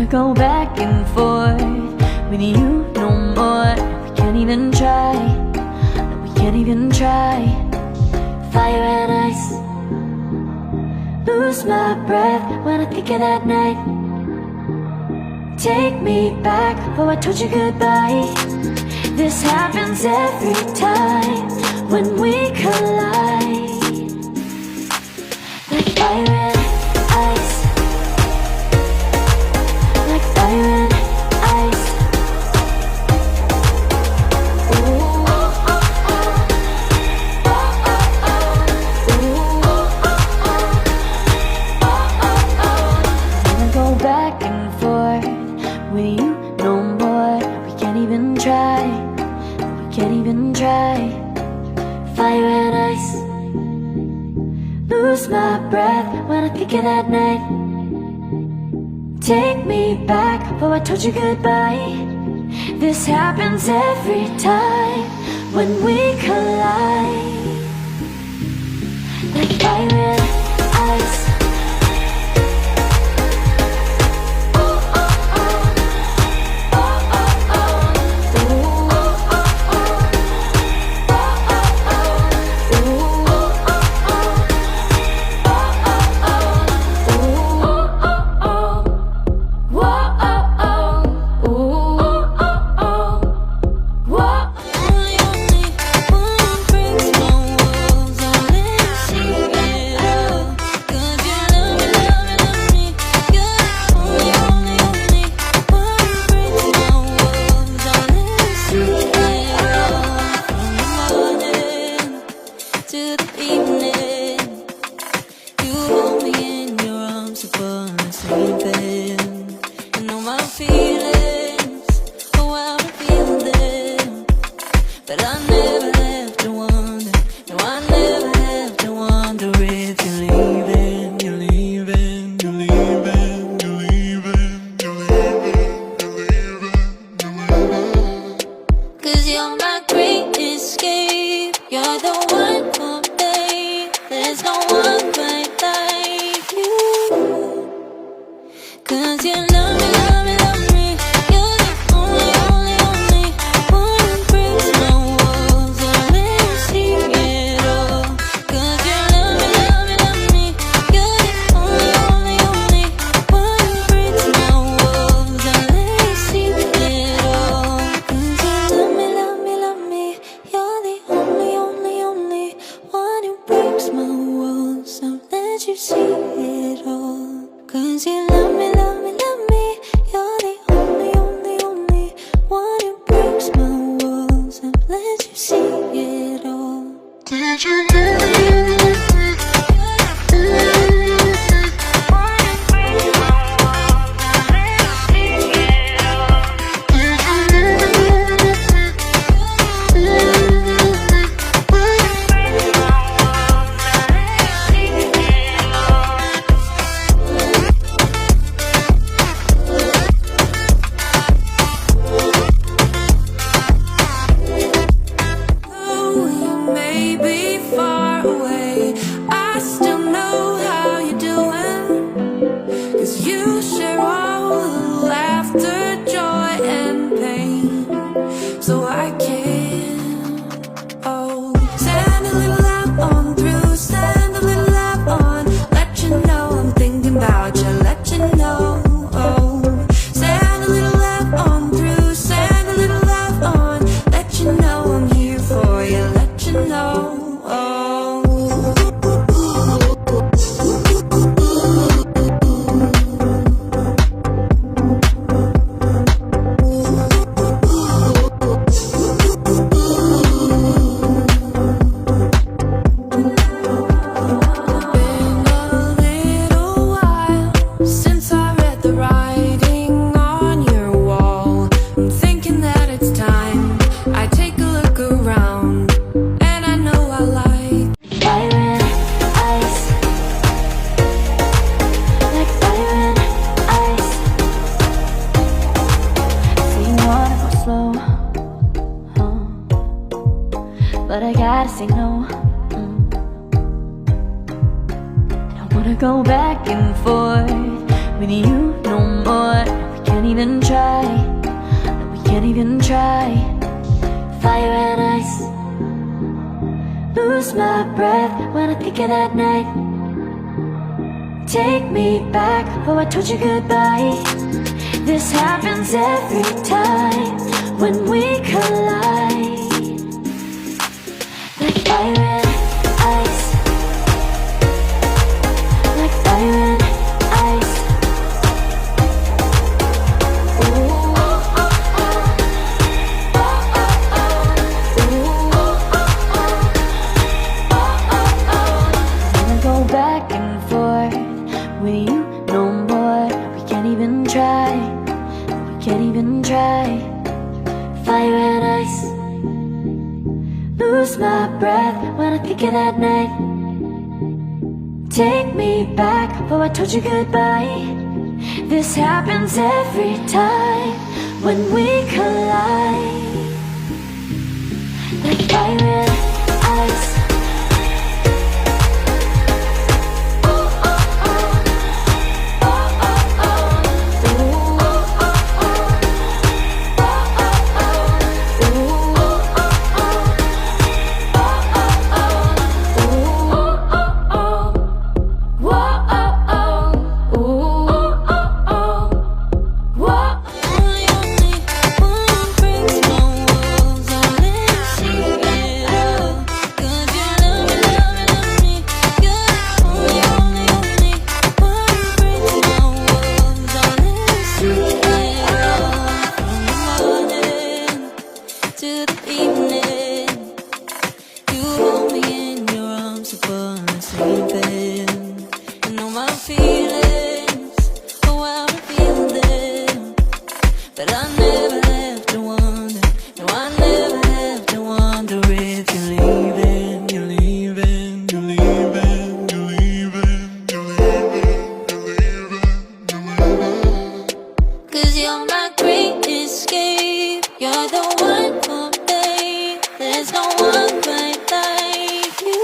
go back and forth with you no more. We can't even try, no, we can't even try. Fire and ice, lose my breath when I think of that night. Take me back, oh I told you goodbye. This happens every time when we collide. Like fire and ice, like fire and ice. Ooh, oh, oh, oh. Oh, oh, oh. Ooh, oh, oh, oh. Oh, oh, oh. Wanna go back and forth with you no more. We can't even try, we can't even try. Fire and ice, lose my breath when I think of that night. Take me back, oh I told you goodbye. This happens every time when we collide. Like fire and ice. but I gotta say no. I don't wanna go back and forth with you no more. We can't even try, that we can't even try. Fire and ice, lose my breath when I think of that night. Take me back, oh I told you goodbye. This happens every time when we collide. Like fire and ice, like fire and ice. Ooh, oh, oh, oh. Oh, oh, oh. Ooh, oh, oh, oh. I wanna go back and forth with you no more. We can't even try, we can't even try. Fire and ice, lose my breath when I think of that night. Take me back, oh I told you goodbye. This happens every time when we collide. Like fire and ice. Oh, oh, oh. Oh, oh, oh. Ooh, oh, oh, oh. Oh, oh, oh. Ooh, oh, oh, oh. To the evening, you hold me in your arms upon the sleeping. You know my feelings, oh how I feel them. But I never have to wonder, no I never have to wonder if you're leaving, you're leaving, you're leaving, you're leaving, you're leaving, you're leaving, you're leaving. 'Cause you're my great escape, you're the one for me. There's no one quite like you.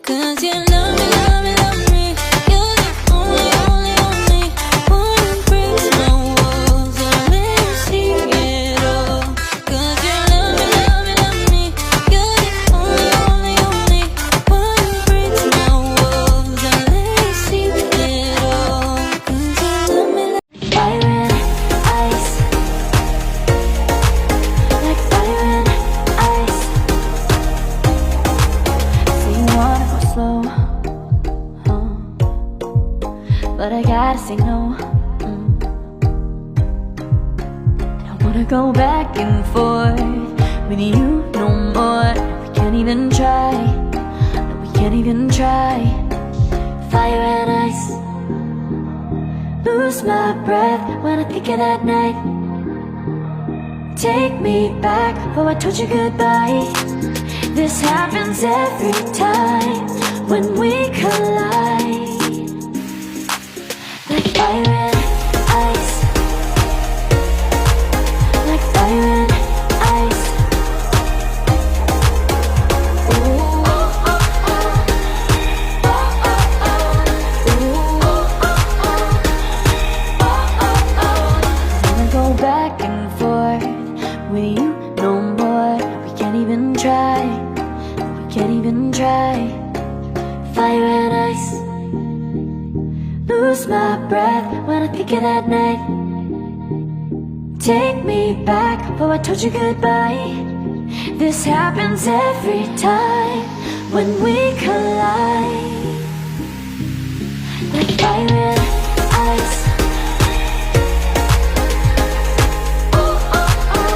'Cause you love me, love me, love me. You're the only, only, only one who breaks my walls. I'll never see it all. 'Cause you love me, love me, love me. You're the only, only, only one who breaks my walls. I'll never see it all. 'Cause you love me like fire and ice. Like fire and ice. So you wanna go slow, but I gotta say no. I don't wanna go back and forth with you no more. We can't even try, no, we can't even try. Fire and ice, lose my breath when I think of that night. Take me back, oh I told you goodbye. This happens every time when we collide. Like fire and ice, like fire and ice. Ooh, oh, oh, oh. Oh, oh, oh. Ooh, oh, oh, oh. Oh, oh, oh. I wanna go back and forth with you no more. We can't even try, we can't even try. Fire and ice, lose my breath when I think of that night. Take me back, oh I told you goodbye. This happens every time when we collide. Like fire and ice. Oh, oh, oh.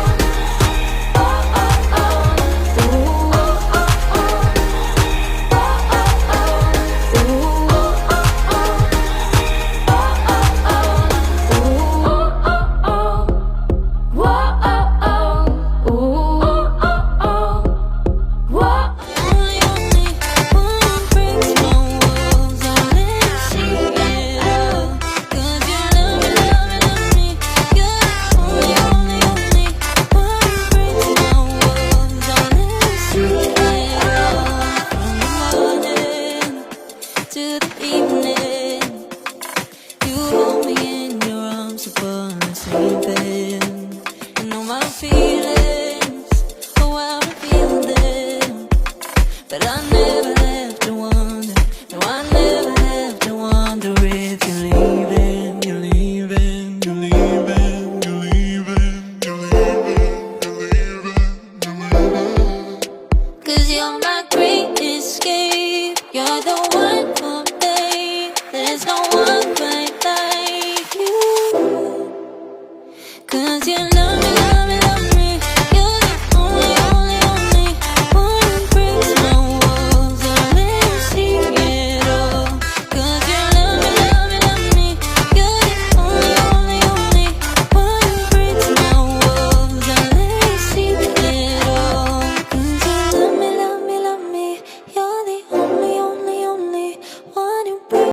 Oh, oh, oh. Ooh, oh, oh, oh. Oh, oh, oh. Ooh, oh, oh, oh. Oh, oh, oh. Ooh, oh, oh, oh. Whoa, oh, oh. Ooh, oh, oh, oh. Whoa. Only, only one breaks my walls. I'll never see it all. 'Cause you love me, love me, love me. You're the only, only, only one who breaks my walls. I'll never see it all. From the morning to the evening,